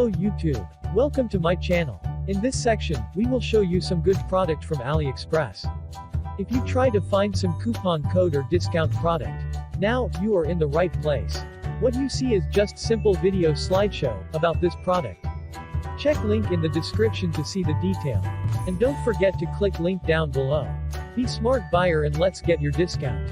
Hello YouTube. Welcome to my channel. In this section, we will show you some good product from AliExpress. If you try to find some coupon code or discount product, now, you are in the right place. What you see is just simple video slideshow about this product. Check link in the description to see the detail. And don't forget to click link down below. Be smart buyer and let's get your discount.